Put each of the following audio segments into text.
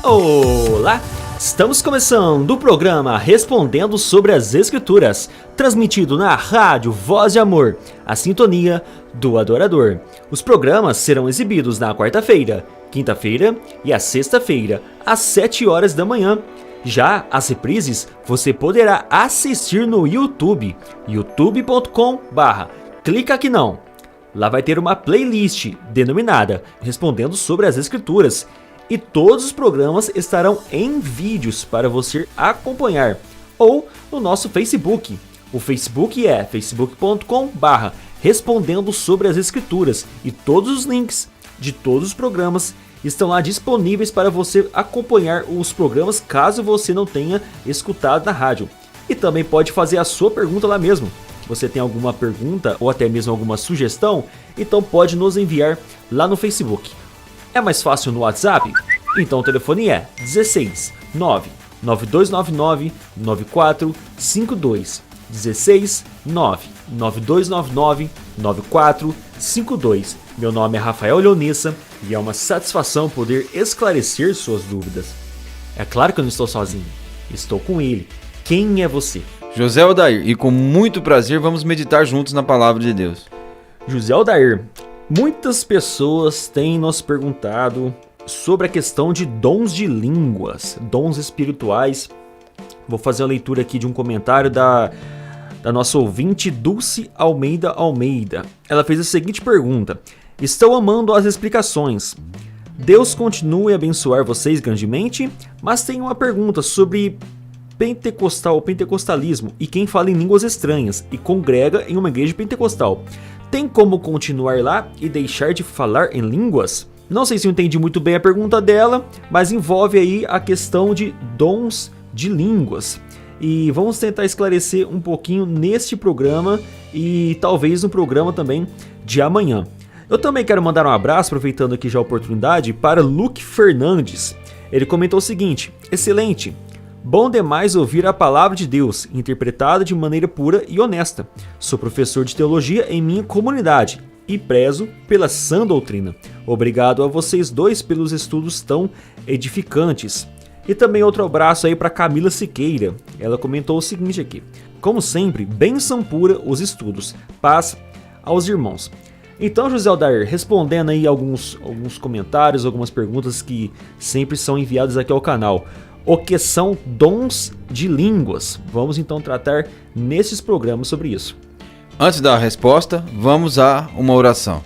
Olá! Estamos começando o programa Respondendo sobre as Escrituras, transmitido na rádio Voz de Amor, a sintonia do adorador. Os programas serão exibidos na quarta-feira, quinta-feira e a sexta-feira, às 7 horas da manhã. Já as reprises você poderá assistir no YouTube, youtube.com/clica aqui não. Lá vai ter uma playlist denominada Respondendo sobre as Escrituras e todos os programas estarão em vídeos para você acompanhar, ou no nosso Facebook. O Facebook é facebook.com/respondendo sobre as Escrituras e todos os links de todos os programas estão lá disponíveis para você acompanhar os programas caso você não tenha escutado na rádio. E também pode fazer a sua pergunta lá mesmo. Você tem alguma pergunta ou até mesmo alguma sugestão? Então pode nos enviar lá no Facebook. É mais fácil no WhatsApp? Então o telefone é 16 99299 9452. 16 99299 9452. Meu nome é Rafael Leonessa e é uma satisfação poder esclarecer suas dúvidas. É claro que eu não estou sozinho, estou com ele. Quem é você? José Odair, e com muito prazer vamos meditar juntos na Palavra de Deus. José Odair, muitas pessoas têm nos perguntado sobre a questão de dons de línguas, dons espirituais. Vou fazer a leitura aqui de um comentário da nossa ouvinte Dulce Almeida. Ela fez a seguinte pergunta: estou amando as explicações. Deus continue a abençoar vocês grandemente, mas tenho uma pergunta sobre pentecostalismo e quem fala em línguas estranhas e congrega em uma igreja pentecostal. Tem como continuar lá e deixar de falar em línguas? Não sei se eu entendi muito bem a pergunta dela, mas envolve aí a questão de dons de línguas. E vamos tentar esclarecer um pouquinho neste programa e talvez no programa também de amanhã. Eu também quero mandar um abraço, aproveitando aqui já a oportunidade, para Luke Fernandes. Ele comentou o seguinte: excelente! Bom demais ouvir a palavra de Deus, interpretada de maneira pura e honesta. Sou professor de teologia em minha comunidade e prezo pela sã doutrina. Obrigado a vocês dois pelos estudos tão edificantes. E também outro abraço aí para Camila Siqueira. Ela comentou o seguinte aqui: como sempre, bênção pura os estudos. Paz aos irmãos. Então, José Odair, respondendo aí alguns comentários, algumas perguntas que sempre são enviadas aqui ao canal. O que são dons de línguas? Vamos então tratar nesses programas sobre isso. Antes da resposta, vamos a uma oração.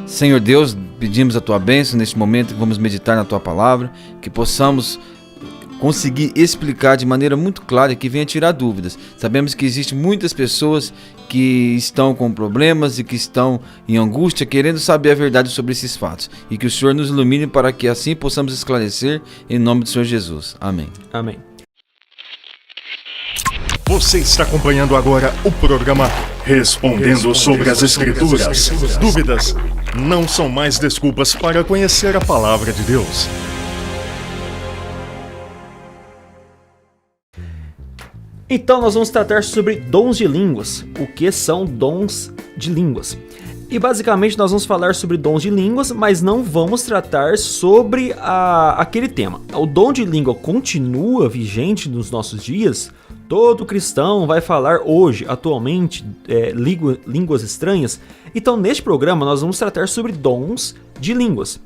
Senhor Deus, pedimos a Tua bênção neste momento que vamos meditar na Tua palavra, que possamos conseguir explicar de maneira muito clara e que venha tirar dúvidas. Sabemos que existem muitas pessoas que estão com problemas e que estão em angústia, querendo saber a verdade sobre esses fatos. E que o Senhor nos ilumine para que assim possamos esclarecer em nome do Senhor Jesus. Amém. Amém. Você está acompanhando agora o programa Respondendo sobre as Escrituras. Dúvidas não são mais desculpas para conhecer a palavra de Deus. Então nós vamos tratar sobre dons de línguas. O que são dons de línguas? E basicamente nós vamos falar sobre dons de línguas, mas não vamos tratar sobre aquele tema. O dom de língua continua vigente nos nossos dias? Todo cristão vai falar hoje, atualmente, línguas estranhas? Então neste programa nós vamos tratar sobre dons de línguas.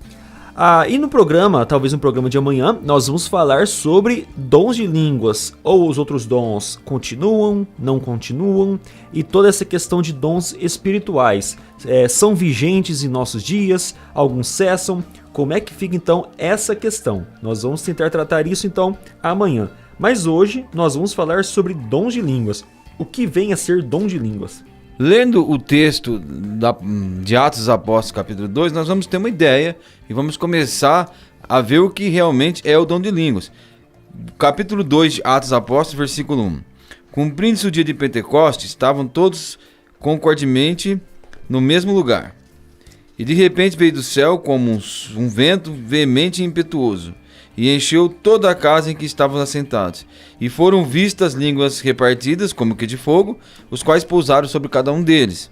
E no programa, talvez no programa de amanhã, nós vamos falar sobre dons de línguas, ou os outros dons continuam, não continuam, e toda essa questão de dons espirituais. São vigentes em nossos dias, alguns cessam. Como é que fica então essa questão? Nós vamos tentar tratar isso então amanhã. Mas hoje nós vamos falar sobre dons de línguas. O que vem a ser dom de línguas? Lendo o texto de Atos dos Apóstolos, capítulo 2, nós vamos ter uma ideia e vamos começar a ver o que realmente é o dom de línguas. Capítulo 2 de Atos dos Apóstolos, versículo 1. Cumprindo-se o dia de Pentecostes, estavam todos concordemente no mesmo lugar. E de repente veio do céu como um vento veemente e impetuoso, e encheu toda a casa em que estavam assentados. E foram vistas línguas repartidas, como que de fogo, os quais pousaram sobre cada um deles.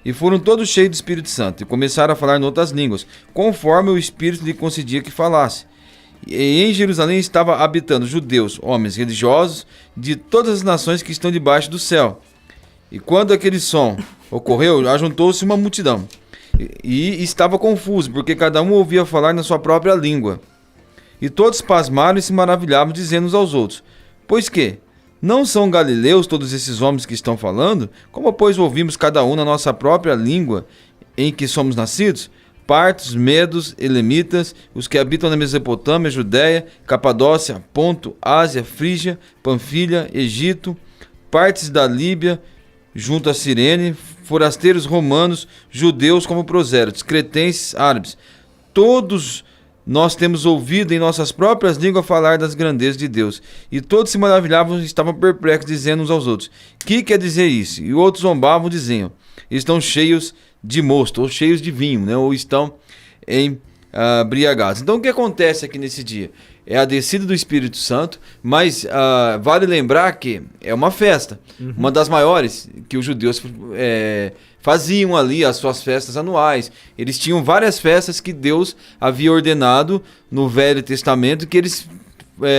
E foram todos cheios do Espírito Santo, e começaram a falar em outras línguas, conforme o Espírito lhe concedia que falasse. E em Jerusalém estava habitando judeus, homens religiosos de todas as nações que estão debaixo do céu. E quando aquele som ocorreu, ajuntou-se uma multidão. E estava confuso, porque cada um ouvia falar na sua própria língua. E todos pasmaram e se maravilhavam, dizendo uns aos outros: pois que? Não são galileus todos esses homens que estão falando? Como, pois, ouvimos cada um na nossa própria língua em que somos nascidos? Partos, medos, elemitas, os que habitam na Mesopotâmia, Judéia, Capadócia, Ponto, Ásia, Frígia, Panfilha, Egito, partes da Líbia, junto a Cirene, forasteiros romanos, judeus como prosélitos, cretenses, árabes. Todos nós temos ouvido em nossas próprias línguas falar das grandezas de Deus. E todos se maravilhavam e estavam perplexos, dizendo uns aos outros: que quer dizer isso? E outros zombavam, dizendo: estão cheios de mosto, ou cheios de vinho, né? Ou estão embriagados. Então o que acontece aqui nesse dia? É a descida do Espírito Santo, mas vale lembrar que é uma festa, uma das maiores que os judeus faziam ali, as suas festas anuais. Eles tinham várias festas que Deus havia ordenado no Velho Testamento que eles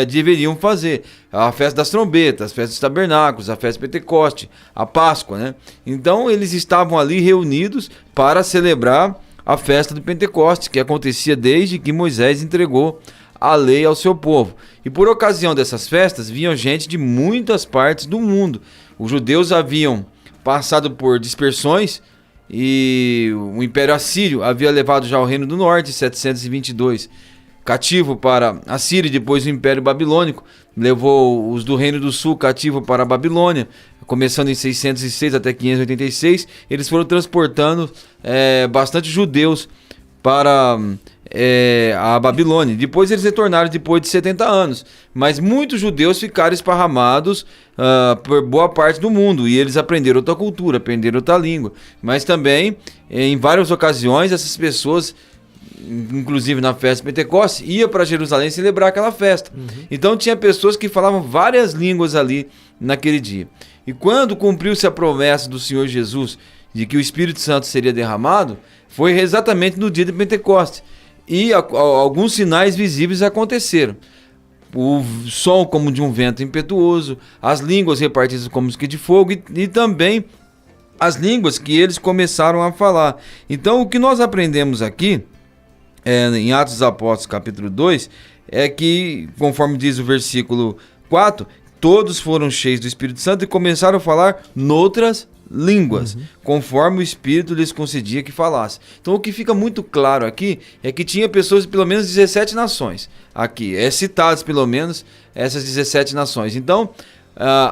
deveriam fazer. A festa das trombetas, a festa dos tabernáculos, a festa de Pentecoste, a Páscoa, né? Então eles estavam ali reunidos para celebrar a festa do Pentecoste, que acontecia desde que Moisés entregou a lei ao seu povo. E por ocasião dessas festas vinham gente de muitas partes do mundo. Os judeus haviam passado por dispersões e o Império Assírio havia levado já o Reino do Norte em 722 cativo para a Síria, e depois o Império Babilônico levou os do Reino do Sul cativo para a Babilônia, começando em 606 até 586. Eles foram transportando bastante judeus para a Babilônia. Depois eles retornaram depois de 70 anos, mas muitos judeus ficaram esparramados por boa parte do mundo, e eles aprenderam outra cultura, aprenderam outra língua. Mas também, em várias ocasiões, essas pessoas, inclusive na festa de Pentecoste, ia para Jerusalém celebrar aquela festa. Então tinha pessoas que falavam várias línguas ali naquele dia. E quando cumpriu-se a promessa do Senhor Jesus de que o Espírito Santo seria derramado, foi exatamente no dia de Pentecoste. E alguns sinais visíveis aconteceram. O som como de um vento impetuoso, as línguas repartidas como que de fogo, e também as línguas que eles começaram a falar. Então o que nós aprendemos aqui em Atos dos Apóstolos capítulo 2 é que, conforme diz o versículo 4, todos foram cheios do Espírito Santo e começaram a falar noutras línguas, conforme o Espírito lhes concedia que falasse. Então o que fica muito claro aqui é que tinha pessoas de pelo menos 17 nações aqui, citadas pelo menos essas 17 nações. Então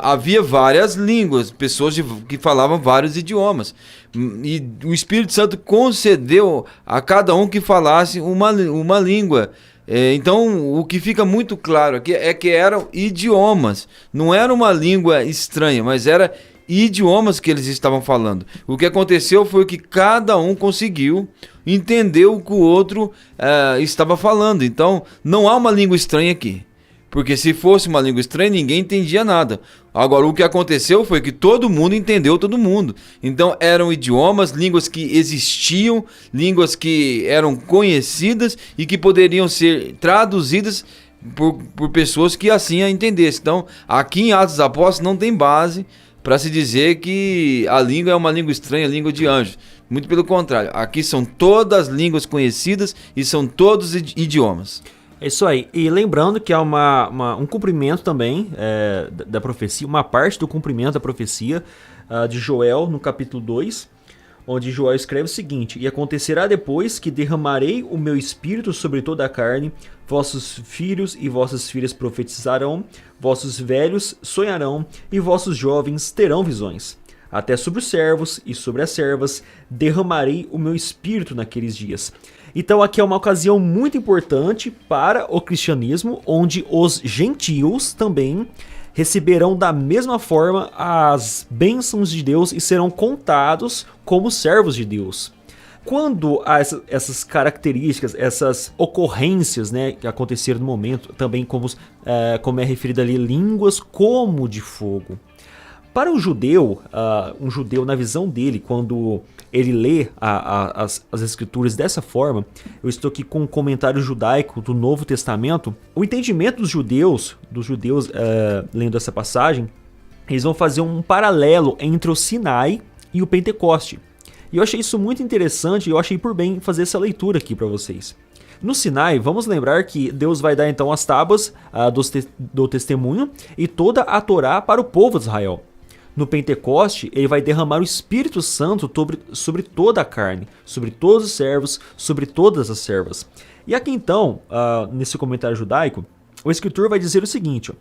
havia várias línguas, pessoas que falavam vários idiomas, e o Espírito Santo concedeu a cada um que falasse uma língua. Então o que fica muito claro aqui é que eram idiomas, não era uma língua estranha, mas era idiomas que eles estavam falando. O que aconteceu foi que cada um conseguiu entender o que o outro estava falando. Então não há uma língua estranha aqui, porque se fosse uma língua estranha ninguém entendia nada. Agora o que aconteceu foi que todo mundo entendeu todo mundo. Então eram idiomas, línguas que existiam, línguas que eram conhecidas e que poderiam ser traduzidas por pessoas que assim a entendessem. Então aqui em Atos dos Apóstolos não tem base para se dizer que a língua é uma língua estranha, língua de anjos. Muito pelo contrário, aqui são todas línguas conhecidas e são todos idiomas. É isso aí. E lembrando que há um cumprimento também da profecia, uma parte do cumprimento da profecia de Joel no capítulo 2, onde Joel escreve o seguinte: e acontecerá depois que derramarei o meu espírito sobre toda a carne, vossos filhos e vossas filhas profetizarão, vossos velhos sonharão e vossos jovens terão visões. Até sobre os servos e sobre as servas derramarei o meu espírito naqueles dias. Então aqui é uma ocasião muito importante para o cristianismo, onde os gentios também receberão da mesma forma as bênçãos de Deus e serão contados como servos de Deus. Quando há essas características, essas ocorrências, né, que aconteceram no momento, também como é referido ali, línguas como de fogo. Para o judeu, um judeu na visão dele, quando ele lê as escrituras dessa forma, eu estou aqui com um comentário judaico do Novo Testamento, o entendimento dos judeus lendo essa passagem, eles vão fazer um paralelo entre o Sinai e o Pentecoste. E eu achei isso muito interessante e eu achei por bem fazer essa leitura aqui para vocês. No Sinai, vamos lembrar que Deus vai dar então as tábuas do testemunho e toda a Torá para o povo de Israel. No Pentecoste, ele vai derramar o Espírito Santo sobre toda a carne, sobre todos os servos, sobre todas as servas. E aqui então, nesse comentário judaico, o escritor vai dizer o seguinte: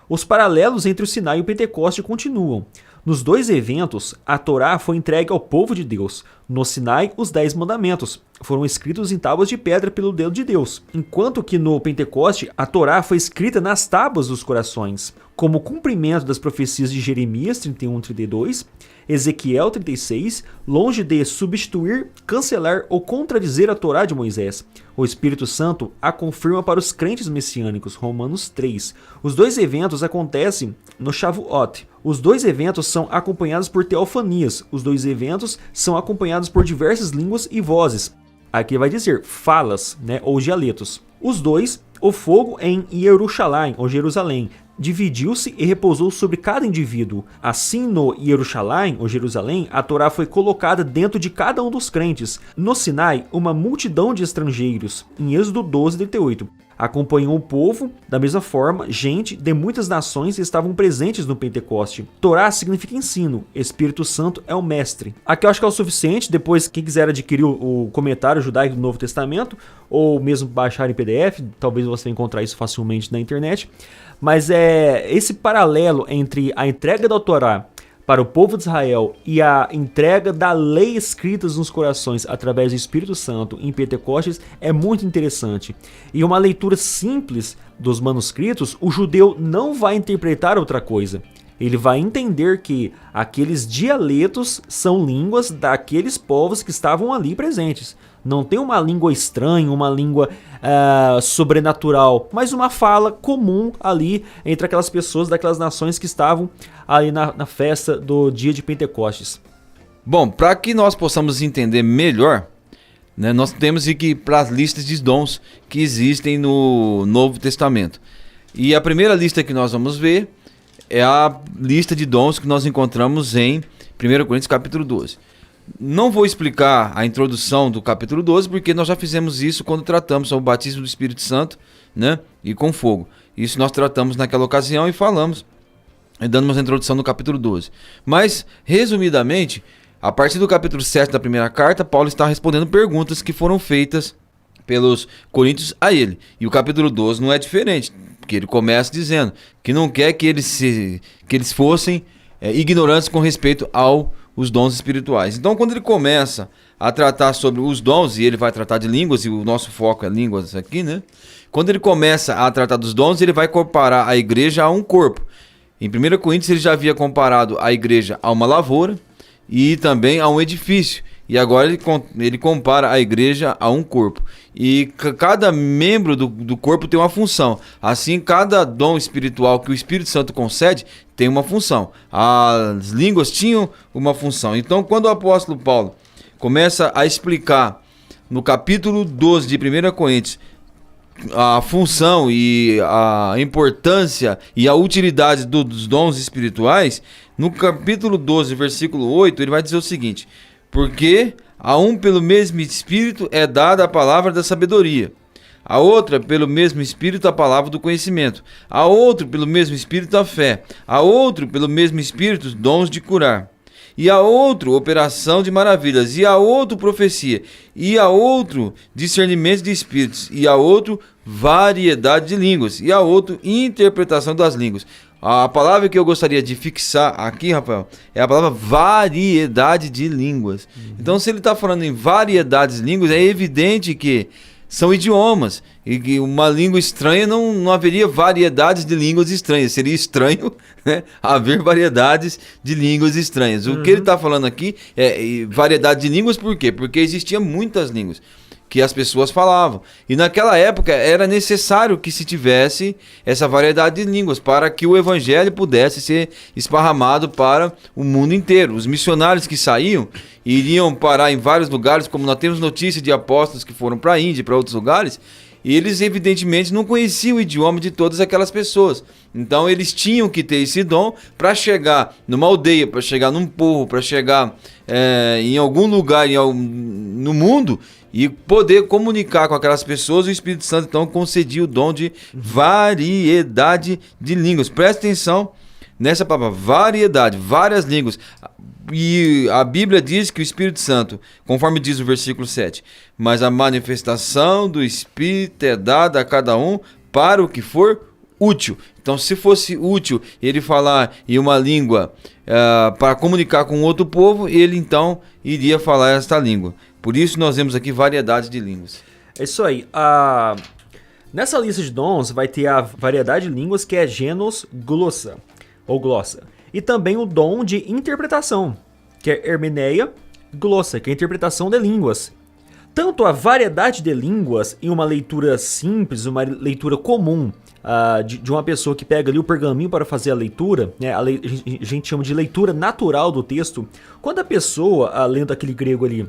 os paralelos entre o Sinai e o Pentecoste continuam. Nos dois eventos, a Torá foi entregue ao povo de Deus. No Sinai, os 10 mandamentos foram escritos em tábuas de pedra pelo dedo de Deus, enquanto que no Pentecoste, a Torá foi escrita nas tábuas dos corações, como cumprimento das profecias de Jeremias 31:32, Ezequiel 36, longe de substituir, cancelar ou contradizer a Torá de Moisés. O Espírito Santo a confirma para os crentes messiânicos, Romanos 3. Os dois eventos acontecem no Shavuot. Os dois eventos são acompanhados por teofanias. Os dois eventos são acompanhados por diversas línguas e vozes. Aqui vai dizer falas, ou dialetos. Os dois, o fogo em Jerusalém, ou Jerusalém, dividiu-se e repousou sobre cada indivíduo. Assim, no Jerusalém, ou Jerusalém, a Torá foi colocada dentro de cada um dos crentes. No Sinai, uma multidão de estrangeiros, em Êxodo 12:38, acompanhou o povo. Da mesma forma, gente de muitas nações estavam presentes no Pentecoste. Torá significa ensino, Espírito Santo é o mestre. Aqui eu acho que é o suficiente. Depois, quem quiser adquirir o comentário judaico do Novo Testamento, ou mesmo baixar em PDF, talvez você vai encontrar isso facilmente na internet. Mas esse paralelo entre a entrega da Torá para o povo de Israel e a entrega da lei escritas nos corações através do Espírito Santo em Pentecostes é muito interessante. E uma leitura simples dos manuscritos, o judeu não vai interpretar outra coisa. Ele vai entender que aqueles dialetos são línguas daqueles povos que estavam ali presentes. Não tem uma língua estranha, uma língua sobrenatural, mas uma fala comum ali entre aquelas pessoas daquelas nações que estavam ali na festa do dia de Pentecostes. Bom, para que nós possamos entender melhor, nós temos que ir para as listas de dons que existem no Novo Testamento. E a primeira lista que nós vamos ver é a lista de dons que nós encontramos em 1 Coríntios capítulo 12. Não vou explicar a introdução do capítulo 12, porque nós já fizemos isso quando tratamos sobre o batismo do Espírito Santo, e com fogo. Isso nós tratamos naquela ocasião e falamos, dando uma introdução no capítulo 12. Mas, resumidamente, a partir do capítulo 7 da primeira carta, Paulo está respondendo perguntas que foram feitas pelos coríntios a ele. E o capítulo 12 não é diferente, porque ele começa dizendo que não quer que eles fossem ignorantes com respeito aos dons espirituais. Então, quando ele começa a tratar sobre os dons, e ele vai tratar de línguas, e o nosso foco é línguas aqui, Quando ele começa a tratar dos dons, ele vai comparar a igreja a um corpo. Em 1 Coríntios, ele já havia comparado a igreja a uma lavoura e também a um edifício. E agora ele compara a igreja a um corpo. E cada membro do corpo tem uma função. Assim, cada dom espiritual que o Espírito Santo concede tem uma função. As línguas tinham uma função. Então, quando o apóstolo Paulo começa a explicar no capítulo 12 de 1 Coríntios a função e a importância e a utilidade dos dons espirituais, no capítulo 12, versículo 8, ele vai dizer o seguinte: porque a um pelo mesmo Espírito é dada a palavra da sabedoria, a outra pelo mesmo Espírito a palavra do conhecimento, a outro pelo mesmo Espírito a fé, a outro pelo mesmo Espírito dons de curar, e a outro operação de maravilhas, e a outro profecia, e a outro discernimento de espíritos, e a outro variedade de línguas, e a outro interpretação das línguas. A palavra que eu gostaria de fixar aqui, Rafael, é a palavra variedade de línguas. Então, se ele está falando em variedades de línguas, é evidente que são idiomas. E que uma língua estranha não haveria variedades de línguas estranhas. Seria estranho, haver variedades de línguas estranhas. O que ele está falando aqui é variedade de línguas, por quê? Porque existiam muitas línguas. que as pessoas falavam. E naquela época era necessário que se tivesse essa variedade de línguas para que o evangelho pudesse ser esparramado para o mundo inteiro. Os missionários que saíam iriam parar em vários lugares, como nós temos notícia de apóstolos que foram para a Índia e para outros lugares, e eles evidentemente não conheciam o idioma de todas aquelas pessoas. Então eles tinham que ter esse dom para chegar numa aldeia, para chegar num povo, para chegar em algum lugar no mundo e poder comunicar com aquelas pessoas. O Espírito Santo então concedia o dom de variedade de línguas. Presta atenção nessa palavra, variedade, várias línguas. E a Bíblia diz que o Espírito Santo, conforme diz o versículo 7, mas a manifestação do Espírito é dada a cada um para o que for útil. Então, se fosse útil ele falar em uma língua para comunicar com outro povo, ele então iria falar esta língua. Por isso nós vemos aqui variedade de línguas. É isso aí. Nessa lista de dons vai ter a variedade de línguas, que é genos glossa, ou glossa. E também o dom de interpretação, que é hermeneia glossa, que é a interpretação de línguas. Tanto a variedade de línguas em uma leitura simples, uma leitura comum, de uma pessoa que pega ali o pergaminho para fazer a leitura, né, a gente chama de leitura natural do texto. Quando a pessoa, lendo aquele grego ali,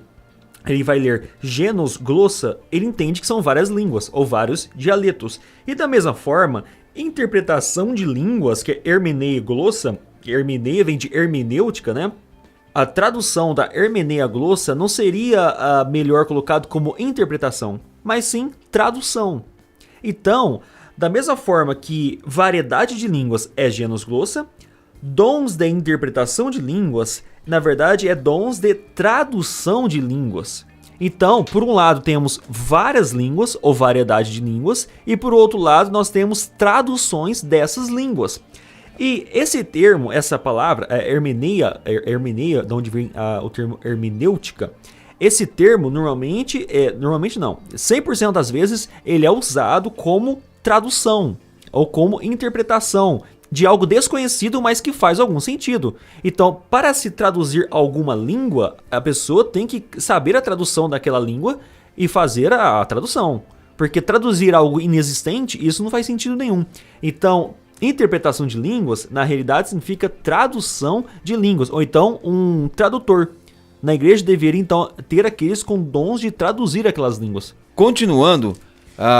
ele vai ler genos glossa, ele entende que são várias línguas, ou vários dialetos. E da mesma forma, interpretação de línguas, que é hermeneia glossa, que hermeneia vem de hermenêutica, né? A tradução da hermeneia glossa não seria melhor colocado como interpretação, mas sim tradução. Então, da mesma forma que variedade de línguas é genus glossa, dons de interpretação de línguas, na verdade, é dons de tradução de línguas. Então, por um lado, temos várias línguas, ou variedade de línguas, e por outro lado, nós temos traduções dessas línguas. E esse termo, essa palavra, hermeneia, de onde vem o termo hermenêutica, esse termo normalmente não, 100% das vezes ele é usado como tradução, ou como interpretação de algo desconhecido, mas que faz algum sentido. Então, para se traduzir alguma língua, a pessoa tem que saber a tradução daquela língua e fazer a tradução. Porque traduzir algo inexistente, isso não faz sentido nenhum. Então, interpretação de línguas, na realidade, significa tradução de línguas, ou então um tradutor. Na igreja deveria, então, ter aqueles com dons de traduzir aquelas línguas. Continuando,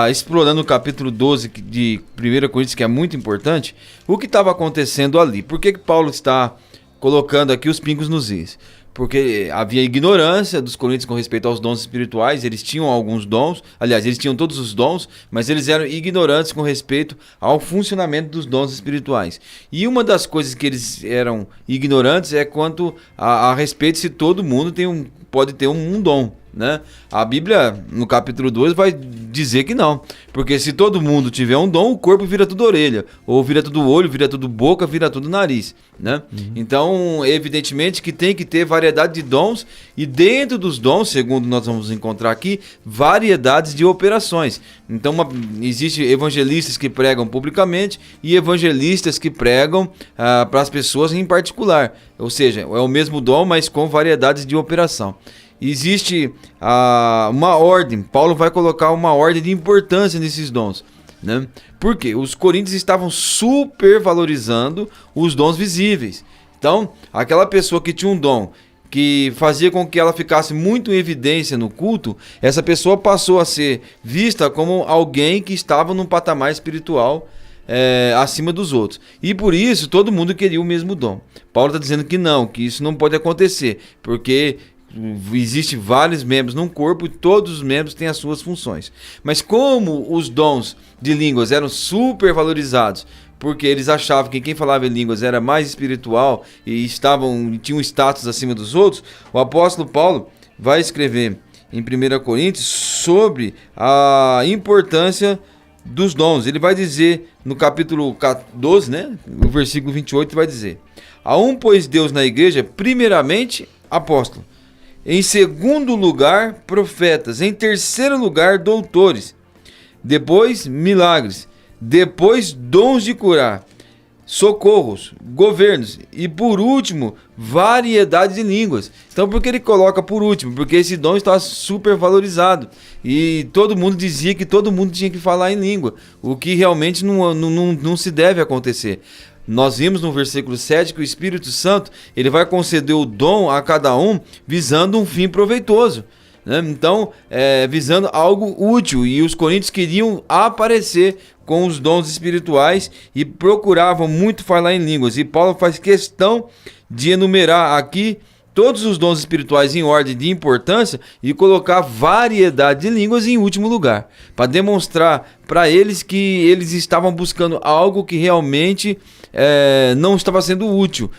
explorando o capítulo 12 de 1 Coríntios, que é muito importante, o que estava acontecendo ali? Por que Paulo está colocando aqui os pingos nos is? Porque havia ignorância dos coríntios com respeito aos dons espirituais. Eles tinham alguns dons, aliás, eles tinham todos os dons, mas eles eram ignorantes com respeito ao funcionamento dos dons espirituais. E uma das coisas que eles eram ignorantes é quanto a respeito se todo mundo pode ter um dom, né? A Bíblia, no capítulo 2, vai dizer que não. Porque se todo mundo tiver um dom, o corpo vira tudo orelha. Ou vira tudo olho, vira tudo boca, vira tudo nariz, né? Então, evidentemente que tem que ter variedade de dons. E dentro dos dons, segundo nós vamos encontrar aqui, variedades de operações. Então, existe evangelistas que pregam publicamente e evangelistas que pregam para as pessoas em particular. Ou seja, é o mesmo dom, mas com variedades de operação. Existe uma ordem. Paulo vai colocar uma ordem de importância nesses dons, né? Por quê? Os coríntios estavam supervalorizando os dons visíveis. Então, aquela pessoa que tinha um dom que fazia com que ela ficasse muito em evidência no culto, essa pessoa passou a ser vista como alguém que estava num patamar espiritual acima dos outros. E por isso todo mundo queria o mesmo dom. Paulo está dizendo que não, que isso não pode acontecer, porque existem vários membros num corpo e todos os membros têm as suas funções. Mas como os dons de línguas eram super valorizados, porque eles achavam que quem falava em línguas era mais espiritual e tinham um status acima dos outros, o apóstolo Paulo vai escrever em 1 Coríntios sobre a importância dos dons. Ele vai dizer no capítulo 12, né, no versículo 28, vai dizer: a um, pois, Deus na igreja, primeiramente apóstolo, em segundo lugar profetas, em terceiro lugar doutores, depois milagres, depois dons de curar, socorros, governos e, por último, variedade de línguas. Então, por que ele coloca por último? Porque esse dom está super valorizado e todo mundo dizia que todo mundo tinha que falar em língua, o que realmente não se deve acontecer. Nós vimos no versículo 7 que o Espírito Santo ele vai conceder o dom a cada um visando um fim proveitoso, né? Então, visando algo útil, e os coríntios queriam aparecer com os dons espirituais e procuravam muito falar em línguas. E Paulo faz questão de enumerar aqui todos os dons espirituais em ordem de importância e colocar variedade de línguas em último lugar, para demonstrar para eles que eles estavam buscando algo que realmente não estava sendo útil,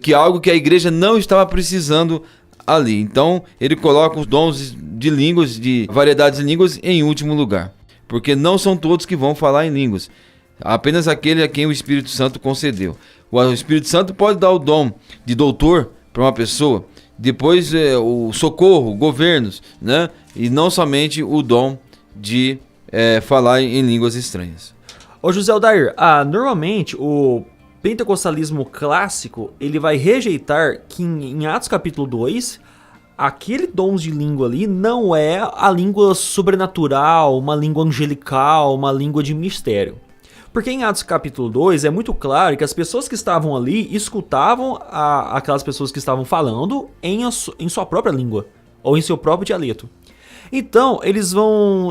que algo que a igreja não estava precisando ali. Então ele coloca os dons de línguas, de variedades de línguas em último lugar, porque não são todos que vão falar em línguas, apenas aquele a quem o Espírito Santo concedeu. O Espírito Santo pode dar o dom de doutor para uma pessoa, depois o socorro, governos, né? E não somente o dom de falar em línguas estranhas. Ô José Aldair, normalmente o pentecostalismo clássico ele vai rejeitar que em Atos capítulo 2, aquele dom de língua ali não é a língua sobrenatural, uma língua angelical, uma língua de mistério. Porque em Atos capítulo 2 é muito claro que as pessoas que estavam ali escutavam aquelas pessoas que estavam falando em sua própria língua, ou em seu próprio dialeto. Então, eles vão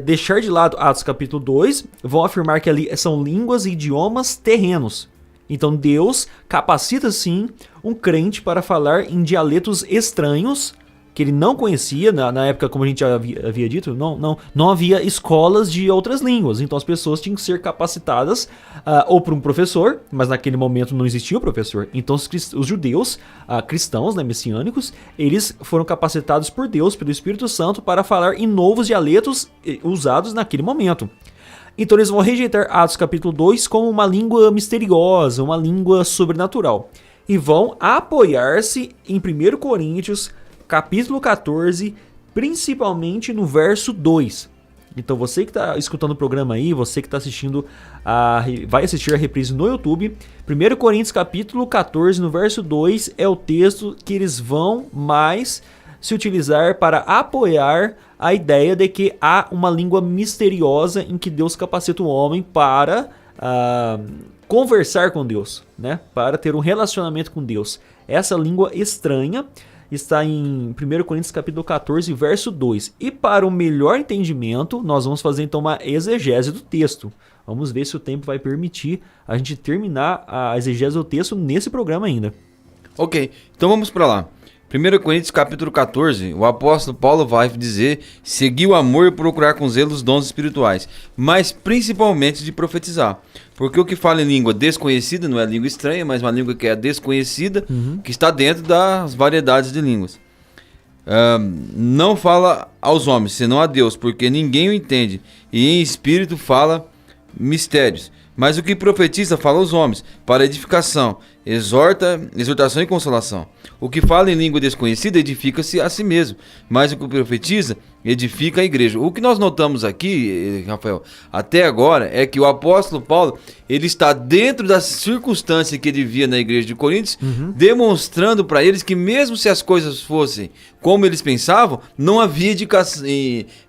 deixar de lado Atos capítulo 2, vão afirmar que ali são línguas e idiomas terrenos. Então, Deus capacita sim um crente para falar em dialetos estranhos, que ele não conhecia, na época, como a gente já havia dito, não havia escolas de outras línguas, então as pessoas tinham que ser capacitadas ou por um professor, mas naquele momento não existia o professor, então os judeus, cristãos, né, messiânicos, eles foram capacitados por Deus, pelo Espírito Santo, para falar em novos dialetos usados naquele momento. Então eles vão rejeitar Atos capítulo 2 como uma língua misteriosa, uma língua sobrenatural, e vão apoiar-se em 1 Coríntios capítulo 14, principalmente no verso 2. Então você que está escutando o programa aí, você que está assistindo, vai assistir a reprise no YouTube. 1 Coríntios capítulo 14, no verso 2, é o texto que eles vão mais se utilizar para apoiar a ideia de que há uma língua misteriosa em que Deus capacita o homem para conversar com Deus, né? Para ter um relacionamento com Deus. Essa língua estranha está em 1 Coríntios capítulo 14, verso 2. E para o melhor entendimento, nós vamos fazer então uma exegese do texto. Vamos ver se o tempo vai permitir a gente terminar a exegese do texto nesse programa ainda. Ok, então vamos para lá. 1 Coríntios capítulo 14, o apóstolo Paulo vai dizer: seguir o amor e procurar com zelo os dons espirituais, mas principalmente de profetizar. Porque o que fala em língua desconhecida não é língua estranha, mas uma língua que é desconhecida, que está dentro das variedades de línguas. Não fala aos homens, senão a Deus, porque ninguém o entende, e em espírito fala mistérios. Mas o que profetiza fala aos homens, para edificação, exortação e consolação. O que fala em língua desconhecida edifica-se a si mesmo, mas o que profetiza edifica a igreja. O que nós notamos aqui, Rafael, até agora, é que o apóstolo Paulo, ele está dentro das circunstâncias que ele via na igreja de Coríntios, demonstrando para eles que mesmo se as coisas fossem como eles pensavam, não havia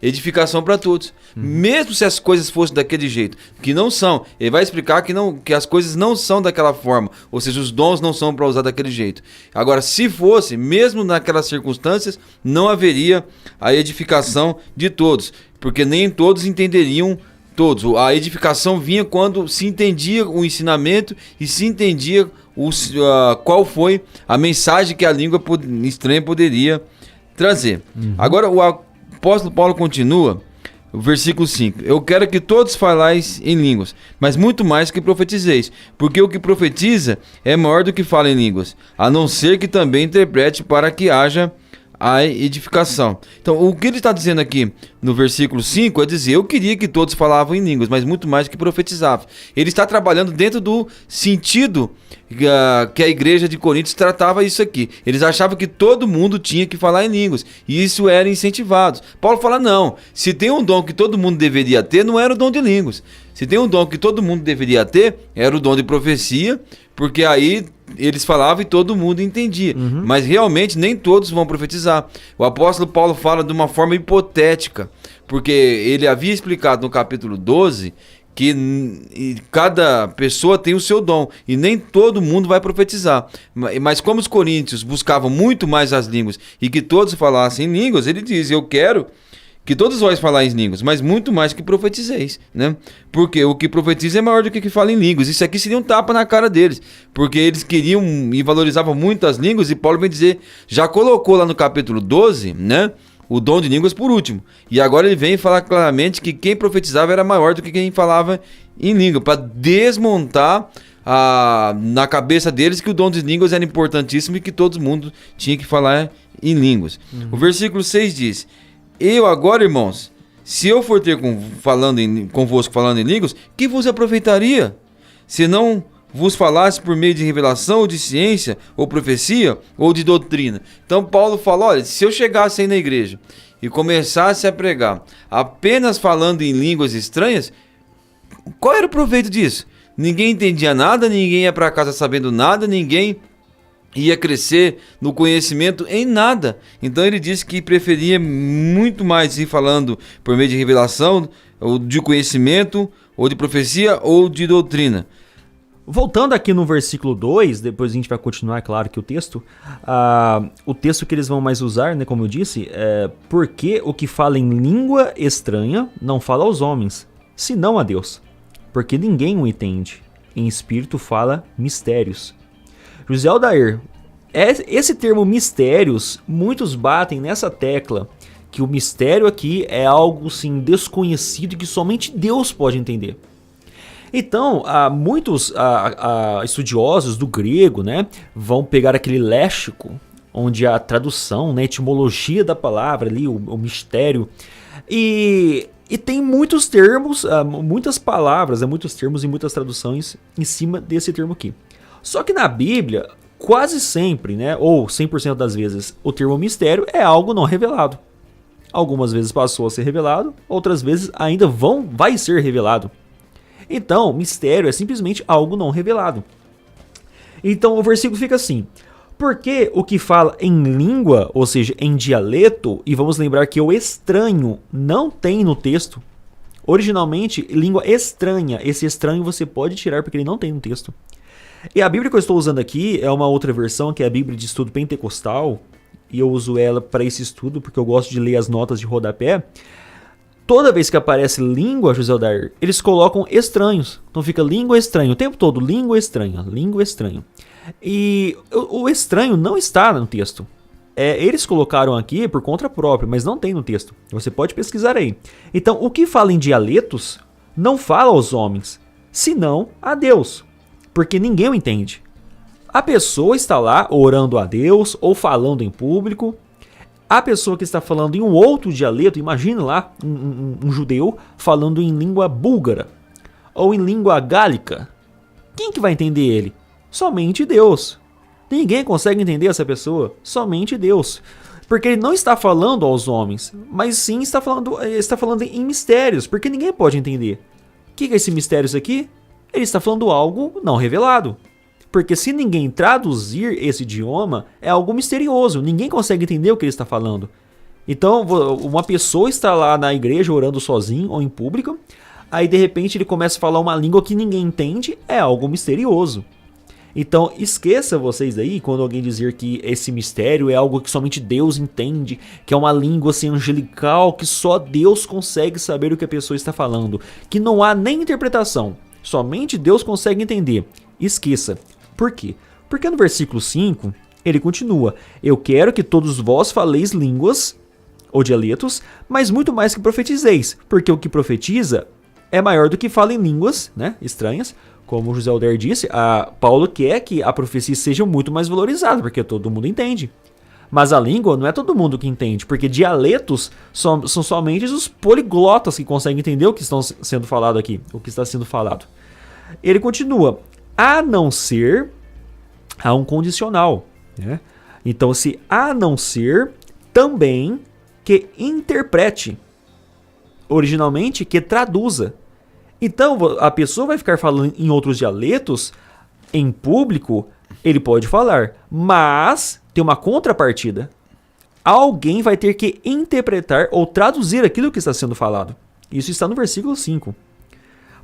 edificação para todos. Mesmo se as coisas fossem daquele jeito, que não são. Ele vai explicar que as coisas não são daquela forma, ou seja, os dons não são para usar daquele jeito. Agora, se fosse, mesmo naquelas circunstâncias, não haveria a edificação de todos, porque nem todos entenderiam todos. A edificação vinha quando se entendia o ensinamento e se entendia qual foi a mensagem que a língua estranha poderia trazer. Agora o apóstolo Paulo continua, o versículo 5: eu quero que todos falais em línguas, mas muito mais que profetizeis, porque o que profetiza é maior do que fala em línguas, a não ser que também interprete, para que haja a edificação. Então, o que ele está dizendo aqui no versículo 5 é dizer: eu queria que todos falavam em línguas, mas muito mais que profetizavam. Ele está trabalhando dentro do sentido que a igreja de Coríntios tratava isso aqui. Eles achavam que todo mundo tinha que falar em línguas, e isso era incentivado. Paulo fala, não, se tem um dom que todo mundo deveria ter, não era o dom de línguas. Se tem um dom que todo mundo deveria ter, era o dom de profecia, porque aí eles falavam e todo mundo entendia. Mas realmente nem todos vão profetizar. O apóstolo Paulo fala de uma forma hipotética, porque ele havia explicado no capítulo 12 que cada pessoa tem o seu dom e nem todo mundo vai profetizar. Mas como os coríntios buscavam muito mais as línguas e que todos falassem em línguas, ele diz, eu quero que todos vós falem em línguas, mas muito mais que profetizeis, né? Porque o que profetiza é maior do que fala em línguas. Isso aqui seria um tapa na cara deles, porque eles queriam e valorizavam muito as línguas, e Paulo vem dizer, já colocou lá no capítulo 12, né? O dom de línguas por último. E agora ele vem falar claramente que quem profetizava era maior do que quem falava em língua, para desmontar na cabeça deles que o dom de línguas era importantíssimo e que todo mundo tinha que falar em línguas. O versículo 6 diz, eu agora, irmãos, se eu for ter convosco falando em línguas, que vos aproveitaria? Se não vos falasse por meio de revelação, ou de ciência, ou profecia, ou de doutrina. Então Paulo fala, olha, se eu chegasse aí na igreja e começasse a pregar apenas falando em línguas estranhas, qual era o proveito disso? Ninguém entendia nada, ninguém ia para casa sabendo nada, ninguém ia crescer no conhecimento em nada. Então ele disse que preferia muito mais ir falando por meio de revelação, ou de conhecimento, ou de profecia, ou de doutrina. Voltando aqui no versículo 2, depois a gente vai continuar, é claro que o texto que eles vão mais usar, né, como eu disse, é porque o que fala em língua estranha não fala aos homens, senão a Deus, porque ninguém o entende, em espírito fala mistérios. José Aldair, esse termo mistérios, muitos batem nessa tecla, que o mistério aqui é algo sim desconhecido e que somente Deus pode entender. Então, muitos estudiosos do grego, né, vão pegar aquele léxico, onde a tradução, né, a etimologia da palavra ali, o mistério, e tem muitos termos, muitas palavras, muitos termos e muitas traduções em cima desse termo aqui. Só que na Bíblia, quase sempre, né, ou 100% das vezes, o termo mistério é algo não revelado. Algumas vezes passou a ser revelado, outras vezes ainda vai ser revelado. Então, mistério é simplesmente algo não revelado. Então, o versículo fica assim. Porque o que fala em língua, ou seja, em dialeto, e vamos lembrar que o estranho não tem no texto. Originalmente, língua estranha. Esse estranho você pode tirar porque ele não tem no texto. E a Bíblia que eu estou usando aqui é uma outra versão, que é a Bíblia de Estudo Pentecostal. E eu uso ela para esse estudo porque eu gosto de ler as notas de rodapé. Toda vez que aparece língua, José Aldair, eles colocam estranhos. Então fica língua estranha o tempo todo, língua estranha, língua estranha. E o estranho não está no texto. Eles colocaram aqui por conta própria, mas não tem no texto. Você pode pesquisar aí. Então o que fala em dialetos não fala aos homens, senão a Deus, porque ninguém o entende. A pessoa está lá orando a Deus ou falando em público. A pessoa que está falando em um outro dialeto, imagine lá um judeu falando em língua búlgara ou em língua gálica. Quem que vai entender ele? Somente Deus. Ninguém consegue entender essa pessoa, somente Deus. Porque ele não está falando aos homens, mas sim está falando em mistérios, porque ninguém pode entender. O que é esse mistérios aqui? Ele está falando algo não revelado. Porque se ninguém traduzir esse idioma, é algo misterioso. Ninguém consegue entender o que ele está falando. Então, uma pessoa está lá na igreja orando sozinho ou em público. Aí, de repente, ele começa a falar uma língua que ninguém entende. É algo misterioso. Então, esqueça vocês aí quando alguém dizer que esse mistério é algo que somente Deus entende. Que é uma língua assim, angelical, que só Deus consegue saber o que a pessoa está falando. Que não há nem interpretação. Somente Deus consegue entender. Esqueça. Por quê? Porque no versículo 5, ele continua. Eu quero que todos vós faleis línguas ou dialetos, mas muito mais que profetizeis. Porque o que profetiza é maior do que fala em línguas, né, estranhas. Como o José Aldair disse, Paulo quer que a profecia seja muito mais valorizada, porque todo mundo entende. Mas a língua não é todo mundo que entende, porque dialetos são somente os poliglotas que conseguem entender o que está sendo falado aqui, o que está sendo falado. Ele continua. A não ser há um condicional, né? Então, se a não ser também que interprete, originalmente que traduza. Então, a pessoa vai ficar falando em outros dialetos, em público, ele pode falar, mas tem uma contrapartida. Alguém vai ter que interpretar ou traduzir aquilo que está sendo falado. Isso está no versículo 5.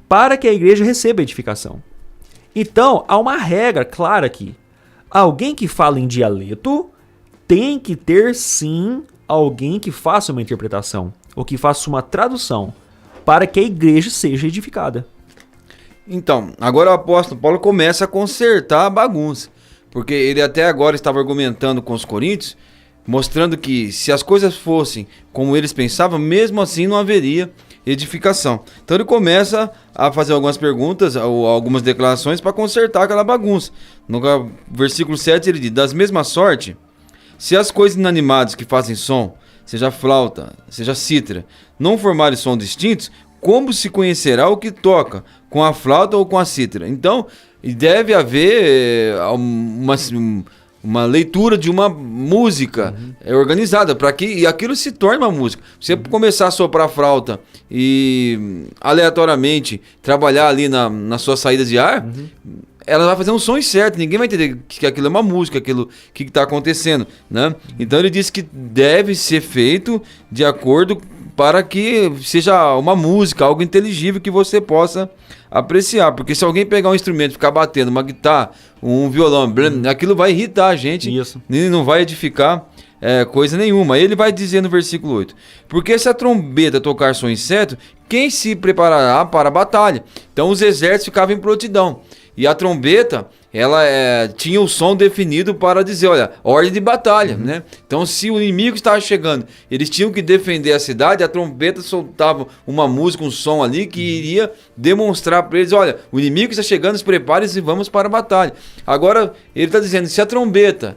Para que a igreja receba edificação. Então, há uma regra clara aqui. Alguém que fala em dialeto tem que ter, sim, alguém que faça uma interpretação ou que faça uma tradução para que a igreja seja edificada. Então, agora o apóstolo Paulo começa a consertar a bagunça, porque ele até agora estava argumentando com os coríntios, mostrando que se as coisas fossem como eles pensavam, mesmo assim não haveria edificação. Então ele começa a fazer algumas perguntas ou algumas declarações para consertar aquela bagunça. No versículo 7 ele diz: das mesmas sorte, se as coisas inanimadas que fazem som, seja flauta, seja cítara, não formarem som distintos, como se conhecerá o que toca, com a flauta ou com a cítara? Então, deve haver uma leitura de uma música organizada, para que aquilo se torne uma música. Você começar a soprar a flauta e aleatoriamente trabalhar ali na sua saída de ar, ela vai fazer um som incerto, ninguém vai entender que aquilo é uma música, aquilo que está acontecendo, né? Então ele disse que deve ser feito de acordo para que seja uma música, algo inteligível que você possa apreciar, porque se alguém pegar um instrumento e ficar batendo uma guitarra, um violão, aquilo vai irritar a gente. Isso. E não vai edificar coisa nenhuma. Ele vai dizer no versículo 8: porque se a trombeta tocar som incerto, quem se preparará para a batalha? Então os exércitos ficavam em prontidão. E a trombeta, ela tinha o som definido para dizer, olha, ordem de batalha, né? Então, se o inimigo estava chegando, eles tinham que defender a cidade, a trombeta soltava uma música, um som ali que iria demonstrar para eles, olha, o inimigo está chegando, se preparem e vamos para a batalha. Agora, ele está dizendo, se a trombeta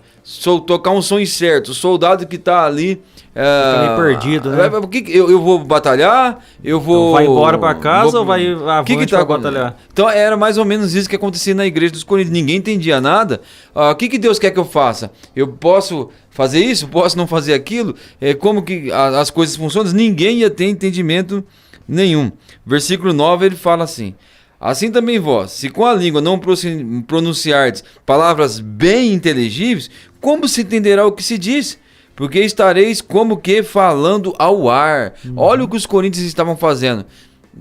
tocar um som incerto, o soldado que está ali... Fica meio perdido, né? Eu vou batalhar, eu vou... Vai embora para casa ou vai avante tá para batalhar? Então era mais ou menos isso que acontecia na igreja dos Coríntios. Ninguém entendia nada. O que Deus quer que eu faça? Eu posso fazer isso? Posso não fazer aquilo? Como que as coisas funcionam? Ninguém ia ter entendimento nenhum. Versículo 9 ele fala assim: assim também vós, se com a língua não pronunciardes palavras bem inteligíveis, como se entenderá o que se diz? Porque estareis como que falando ao ar. Olha o que os coríntios estavam fazendo.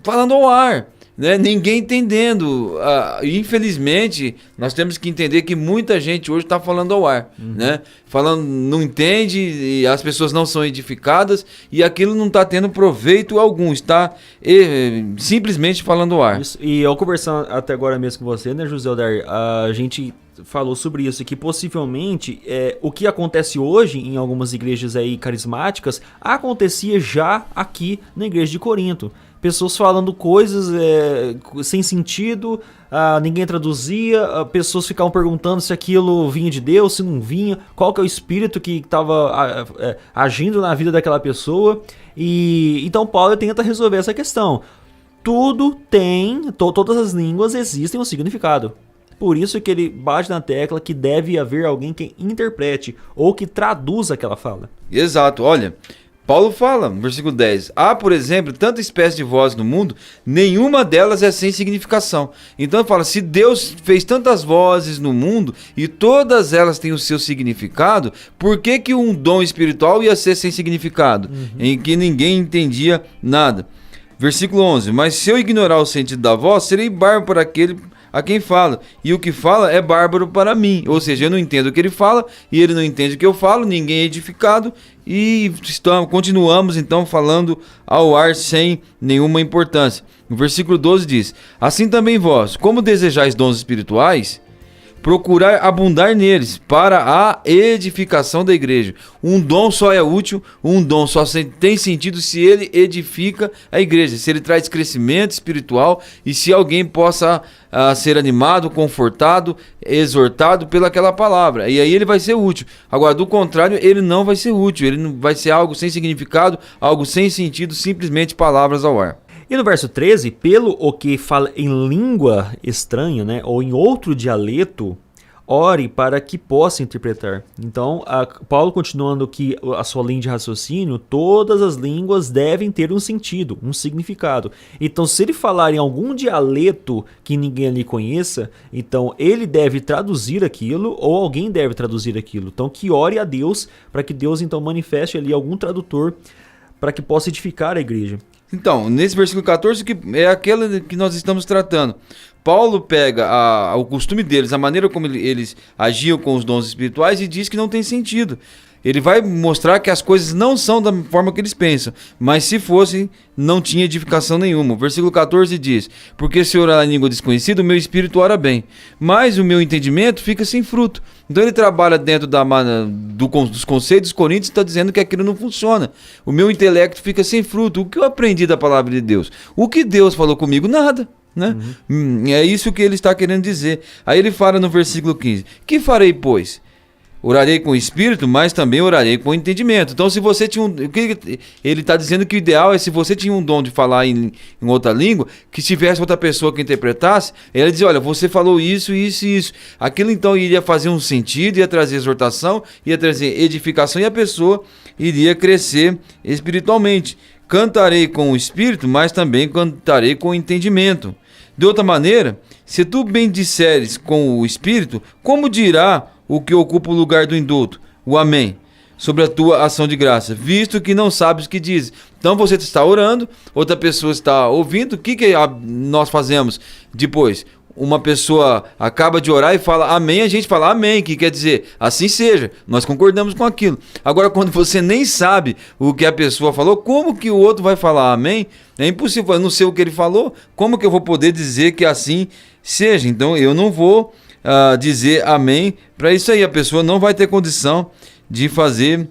Falando ao ar, né? Ninguém entendendo. Infelizmente, nós temos que entender que muita gente hoje está falando ao ar, né? Falando, não entende, e as pessoas não são edificadas, e aquilo não está tendo proveito algum. Está simplesmente falando ao ar. Isso, e eu conversando até agora mesmo com você, né, José Odar, a gente falou sobre isso, que possivelmente o que acontece hoje em algumas igrejas aí carismáticas acontecia já aqui na igreja de Corinto. Pessoas falando coisas sem sentido, ninguém traduzia, pessoas ficavam perguntando se aquilo vinha de Deus, se não vinha, qual que é o espírito que estava agindo na vida daquela pessoa. E então Paulo tenta resolver essa questão. Tudo tem, todas as línguas existem um significado. Por isso que ele bate na tecla que deve haver alguém que interprete ou que traduza aquela fala. Exato, olha, Paulo fala no versículo 10: há, por exemplo, tanta espécie de vozes no mundo, nenhuma delas é sem significação. Então ele fala, se Deus fez tantas vozes no mundo e todas elas têm o seu significado, por que um dom espiritual ia ser sem significado? Em que ninguém entendia nada. Versículo 11: mas se eu ignorar o sentido da voz, serei bárbaro para aquele a quem fala, e o que fala é bárbaro para mim. Ou seja, eu não entendo o que ele fala, e ele não entende o que eu falo, ninguém é edificado, e continuamos então falando ao ar sem nenhuma importância. No versículo 12 diz: assim também vós, como desejais dons espirituais, procurar abundar neles para a edificação da igreja. Um dom só é útil, um dom só tem sentido se ele edifica a igreja, se ele traz crescimento espiritual e se alguém possa ser animado, confortado, exortado pelaquela palavra. E aí ele vai ser útil. Agora, do contrário, ele não vai ser útil, ele não vai ser algo sem significado, algo sem sentido, simplesmente palavras ao ar. E no verso 13, pelo o que fala em língua estranha, né, ou em outro dialeto, ore para que possa interpretar. Então, Paulo continuando que a sua linha de raciocínio, todas as línguas devem ter um sentido, um significado. Então, se ele falar em algum dialeto que ninguém ali conheça, então ele deve traduzir aquilo ou alguém deve traduzir aquilo. Então, que ore a Deus para que Deus então manifeste ali algum tradutor para que possa edificar a igreja. Então, nesse versículo 14, que é aquele que nós estamos tratando, Paulo pega o costume deles, a maneira como eles agiam com os dons espirituais e diz que não tem sentido. Ele vai mostrar que as coisas não são da forma que eles pensam, mas se fossem, não tinha edificação nenhuma. O versículo 14 diz: porque se orar em língua desconhecida, o meu espírito ora bem, mas o meu entendimento fica sem fruto. Então ele trabalha dentro dos conceitos. Os Coríntios está dizendo que aquilo não funciona. O meu intelecto fica sem fruto. O que eu aprendi da palavra de Deus? O que Deus falou comigo? Nada. Né? É isso que ele está querendo dizer. Aí ele fala no versículo 15: que farei, pois? Orarei com o espírito, mas também orarei com o entendimento. Então, se você tinha ele está dizendo que o ideal é, se você tinha um dom de falar em outra língua, que tivesse outra pessoa que interpretasse, ele dizia: olha, você falou isso, isso e isso. Aquilo então iria fazer um sentido, ia trazer exortação, ia trazer edificação, e a pessoa iria crescer espiritualmente. Cantarei com o espírito, mas também cantarei com o entendimento. De outra maneira, se tu bem disseres com o espírito, como dirá o que ocupa o lugar do indulto, o amém, sobre a tua ação de graça, visto que não sabes o que diz. Então você está orando, outra pessoa está ouvindo. O que nós fazemos depois? Uma pessoa acaba de orar e fala amém, a gente fala amém, que quer dizer assim seja, nós concordamos com aquilo. Agora, quando você nem sabe o que a pessoa falou, como que o outro vai falar amém? É impossível, eu não sei o que ele falou, como que eu vou poder dizer que assim seja? Então eu não vou dizer amém para isso aí, a pessoa não vai ter condição de fazer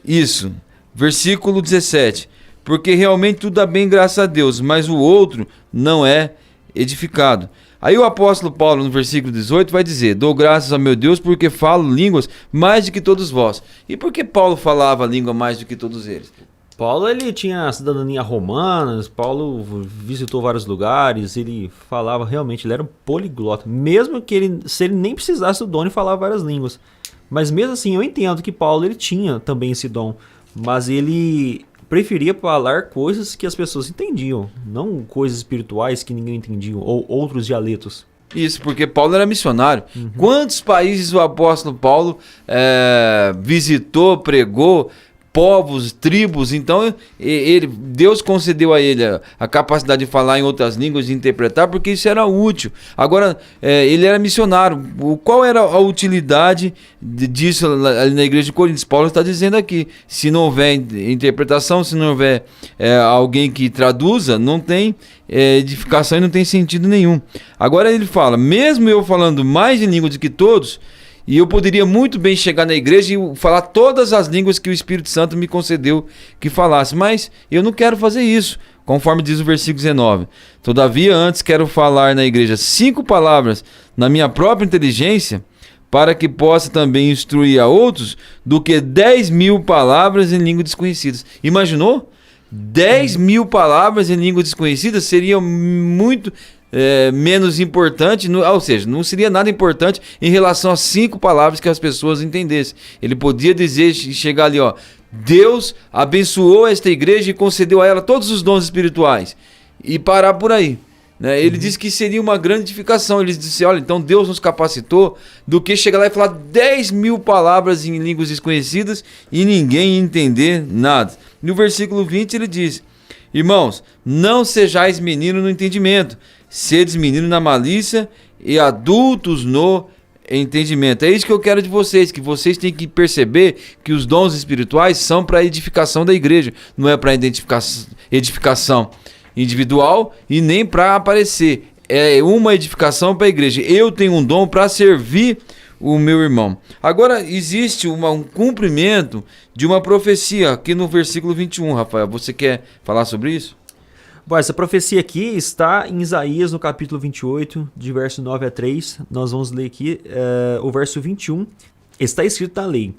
isso. Versículo 17: porque realmente tudo dá bem graças a Deus, mas o outro não é edificado. Aí o apóstolo Paulo, no versículo 18, vai dizer: dou graças ao meu Deus porque falo línguas mais do que todos vós. E por que Paulo falava língua mais do que todos eles? Paulo, ele tinha cidadania romana, Paulo visitou vários lugares, ele falava realmente, ele era um poliglota, mesmo que se ele nem precisasse do dom, ele falava várias línguas. Mas mesmo assim, eu entendo que Paulo, ele tinha também esse dom, mas ele preferia falar coisas que as pessoas entendiam, não coisas espirituais que ninguém entendia, ou outros dialetos. Isso, porque Paulo era missionário. Quantos países o apóstolo Paulo visitou, pregou, povos, tribos? Então Deus concedeu a ele a capacidade de falar em outras línguas, de interpretar, porque isso era útil. Agora, ele era missionário. Qual era a utilidade disso ali na igreja de Coríntios? Paulo está dizendo aqui: se não houver interpretação, se não houver alguém que traduza, não tem edificação e não tem sentido nenhum. Agora ele fala: mesmo eu falando mais em línguas do que todos, e eu poderia muito bem chegar na igreja e falar todas as línguas que o Espírito Santo me concedeu que falasse, mas eu não quero fazer isso, conforme diz o versículo 19. Todavia, antes quero falar na igreja 5 palavras na minha própria inteligência, para que possa também instruir a outros, do que 10.000 palavras em línguas desconhecidas. Imaginou? 10.000 palavras em línguas desconhecidas seria muito menos importante, ou seja, não seria nada importante em relação a 5 palavras que as pessoas entendessem. Ele podia dizer, chegar ali, ó: Deus abençoou esta igreja e concedeu a ela todos os dons espirituais, e parar por aí, né? Ele disse que seria uma grande edificação. Ele disse: olha, então Deus nos capacitou, do que chegar lá e falar 10.000 palavras em línguas desconhecidas e ninguém entender nada. No versículo 20 ele diz: irmãos, não sejais menino no entendimento, sedes menino na malícia e adultos no entendimento. É isso que eu quero de vocês, que vocês têm que perceber que os dons espirituais são para a edificação da igreja, não é para edificação individual e nem para aparecer. É uma edificação para a igreja. Eu tenho um dom para servir o meu irmão. Agora, existe um cumprimento de uma profecia aqui no versículo 21, Rafael. Você quer falar sobre isso? Bom, essa profecia aqui está em Isaías, no capítulo 28, de verso 9 a 3. Nós vamos ler aqui o verso 21. Está escrito na lei: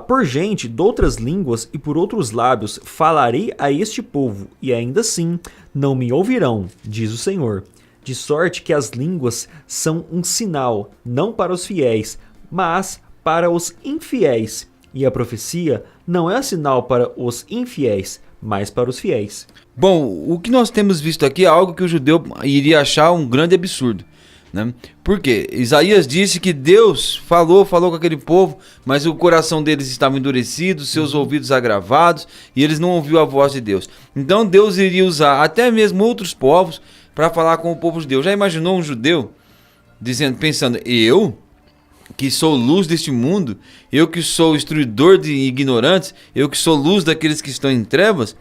por gente de outras línguas e por outros lábios falarei a este povo, e ainda assim não me ouvirão, diz o Senhor. De sorte que as línguas são um sinal, não para os fiéis, mas para os infiéis. E a profecia não é sinal para os infiéis, mas para os fiéis. Bom, o que nós temos visto aqui é algo que o judeu iria achar um grande absurdo, né? Por quê? Isaías disse que Deus falou com aquele povo, mas o coração deles estava endurecido, seus ouvidos agravados, e eles não ouviram a voz de Deus. Então Deus iria usar até mesmo outros povos para falar com o povo judeu. Já imaginou um judeu pensando, eu, que sou luz deste mundo, eu que sou instruidor de ignorantes, eu que sou luz daqueles que estão em trevas,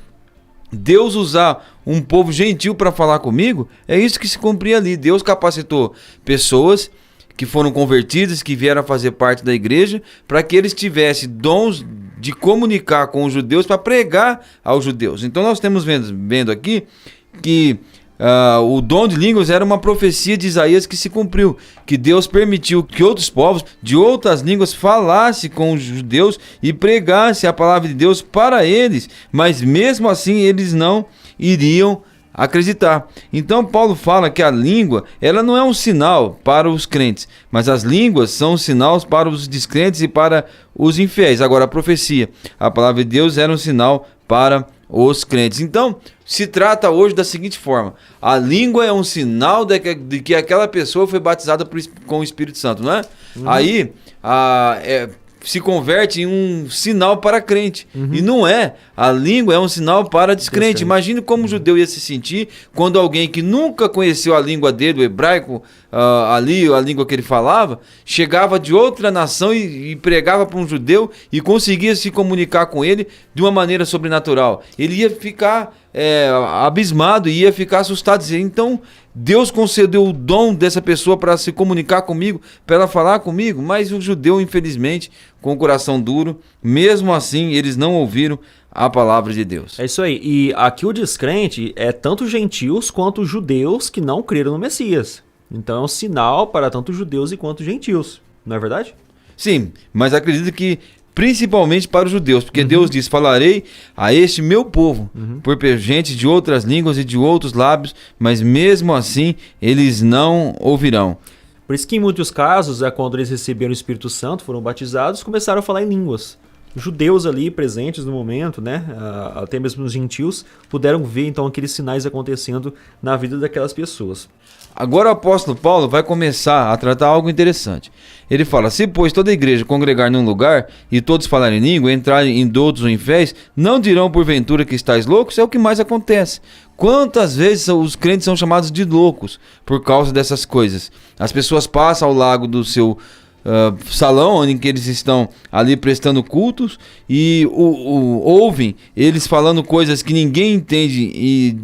Deus usar um povo gentil para falar comigo? É isso que se cumpria ali. Deus capacitou pessoas que foram convertidas, que vieram a fazer parte da igreja, para que eles tivessem dons de comunicar com os judeus, para pregar aos judeus. Então nós estamos vendo aqui que o dom de línguas era uma profecia de Isaías que se cumpriu, que Deus permitiu que outros povos de outras línguas falassem com os judeus e pregassem a palavra de Deus para eles, mas mesmo assim eles não iriam acreditar. Então Paulo fala que a língua, ela não é um sinal para os crentes, mas as línguas são um sinal para os descrentes e para os infiéis. Agora a profecia, a palavra de Deus era um sinal para os crentes. Então se trata hoje da seguinte forma: a língua é um sinal de que aquela pessoa foi batizada com o Espírito Santo, não é? Aí se converte em um sinal para crente. E não é. A língua é um sinal para descrente. Imagine como o judeu ia se sentir quando alguém que nunca conheceu a língua dele, o hebraico, ali, a língua que ele falava, chegava de outra nação e pregava para um judeu e conseguia se comunicar com ele de uma maneira sobrenatural. Ele ia ficar abismado, ia ficar assustado, dizer, então Deus concedeu o dom dessa pessoa para se comunicar comigo, para ela falar comigo, mas o judeu, infelizmente, com o coração duro, mesmo assim, eles não ouviram a palavra de Deus. É isso aí. E aqui o descrente é tanto gentios quanto judeus que não creram no Messias. Então é um sinal para tanto judeus quanto gentios. Não é verdade? Sim, mas acredito que principalmente para os judeus, porque Deus diz, falarei a este meu povo, por gente de outras línguas e de outros lábios, mas mesmo assim eles não ouvirão. Por isso que em muitos casos, quando eles receberam o Espírito Santo, foram batizados, começaram a falar em línguas. Os judeus ali presentes no momento, né, até mesmo os gentios, puderam ver então aqueles sinais acontecendo na vida daquelas pessoas. Agora o apóstolo Paulo vai começar a tratar algo interessante. Ele fala, se pois toda a igreja congregar num lugar e todos falarem língua, entrarem em doutos ou infiéis, não dirão porventura que estáis loucos? É o que mais acontece. Quantas vezes os crentes são chamados de loucos por causa dessas coisas? As pessoas passam ao lado do seu salão, onde que eles estão ali prestando cultos, e ouvem eles falando coisas que ninguém entende e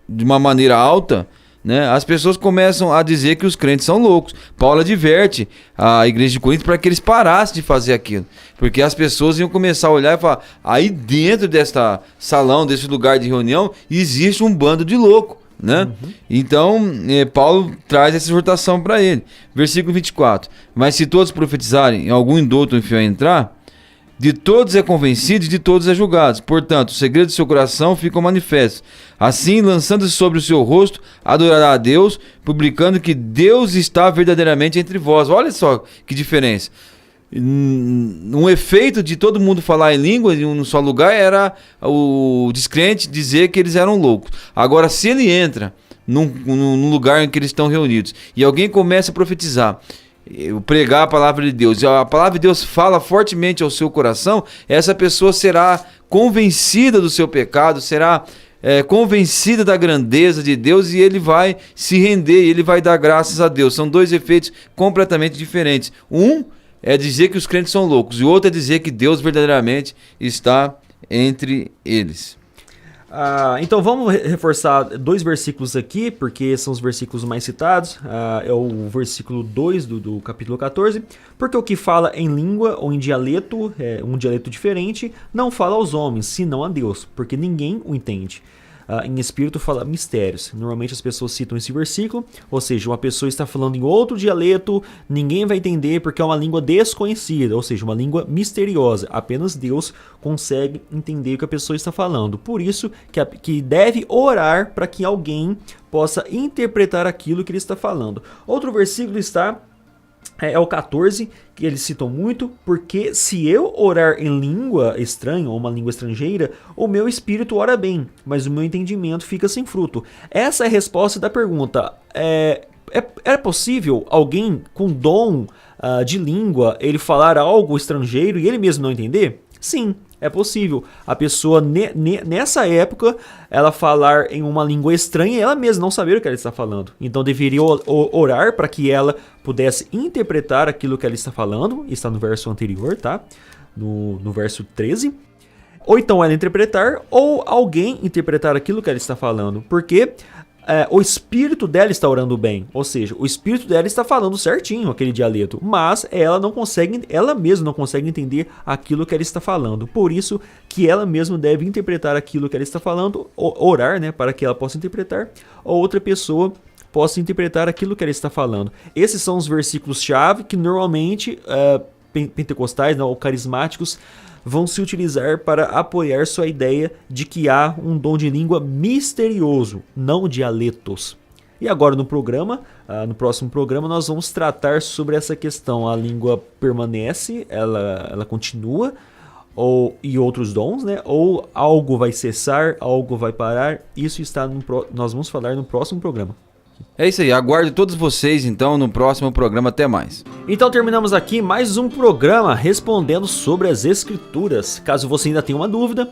de uma maneira alta, né? As pessoas começam a dizer que os crentes são loucos. Paulo adverte a igreja de Corinto para que eles parassem de fazer aquilo, porque as pessoas iam começar a olhar e falar, aí dentro desta salão, desse lugar de reunião, existe um bando de louco, né? Então Paulo traz essa exortação para ele. Versículo 24, mas se todos profetizarem, algum indouto infiel entrar, de todos é convencido e de todos é julgado. Portanto, os segredos do seu coração ficam manifestos. Assim, lançando-se sobre o seu rosto, adorará a Deus, publicando que Deus está verdadeiramente entre vós. Olha só que diferença. Um efeito de todo mundo falar em língua em um só lugar era o descrente dizer que eles eram loucos. Agora, se ele entra num lugar em que eles estão reunidos e alguém começa a profetizar, pregar a palavra de Deus, e a palavra de Deus fala fortemente ao seu coração, essa pessoa será convencida do seu pecado, será convencida da grandeza de Deus, e ele vai se render, ele vai dar graças a Deus. São dois efeitos completamente diferentes. Um é dizer que os crentes são loucos, e o outro é dizer que Deus verdadeiramente está entre eles. Então vamos reforçar dois versículos aqui, porque são os versículos mais citados. É o versículo 2 do capítulo 14. Porque o que fala em língua ou em dialeto, um dialeto diferente, não fala aos homens, senão a Deus, porque ninguém o entende. Em espírito fala mistérios. Normalmente as pessoas citam esse versículo, ou seja, uma pessoa está falando em outro dialeto, ninguém vai entender porque é uma língua desconhecida, ou seja, uma língua misteriosa. Apenas Deus consegue entender o que a pessoa está falando. Por isso que deve orar para que alguém possa interpretar aquilo que ele está falando. Outro versículo está É o 14, que eles citam muito, porque se eu orar em língua estranha ou uma língua estrangeira, o meu espírito ora bem, mas o meu entendimento fica sem fruto. Essa é a resposta da pergunta. É possível alguém com dom de língua, ele falar algo estrangeiro e ele mesmo não entender? Sim, é possível. A pessoa, nessa época, ela falar em uma língua estranha e ela mesma não saber o que ela está falando. Então deveria orar para que ela pudesse interpretar aquilo que ela está falando. Está no verso anterior, tá? No verso 13. Ou então ela interpretar, ou alguém interpretar aquilo que ela está falando. Porque o espírito dela está orando bem, ou seja, o espírito dela está falando certinho aquele dialeto, mas ela mesma não consegue entender aquilo que ela está falando. Por isso que ela mesma deve interpretar aquilo que ela está falando, orar, né, para que ela possa interpretar, ou outra pessoa possa interpretar aquilo que ela está falando. Esses são os versículos-chave que normalmente pentecostais, ou carismáticos vão se utilizar para apoiar sua ideia de que há um dom de língua misterioso, não dialetos. E agora no próximo programa, nós vamos tratar sobre essa questão. A língua permanece, ela continua, e outros dons, né? Ou algo vai cessar, algo vai parar. Isso nós vamos falar no próximo programa. É isso aí, aguardo todos vocês então no próximo programa, até mais. Então terminamos aqui mais um programa respondendo sobre as Escrituras. Caso você ainda tenha uma dúvida,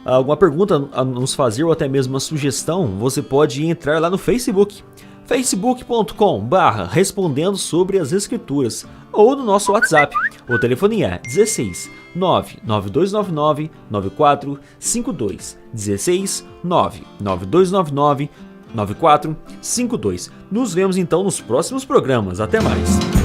alguma pergunta a nos fazer ou até mesmo uma sugestão, você pode entrar lá no Facebook, facebook.com/respondendo sobre as Escrituras, ou no nosso WhatsApp. O telefone é 16 99299 9452, 16 99299 9452. Nos vemos então nos próximos programas. Até mais.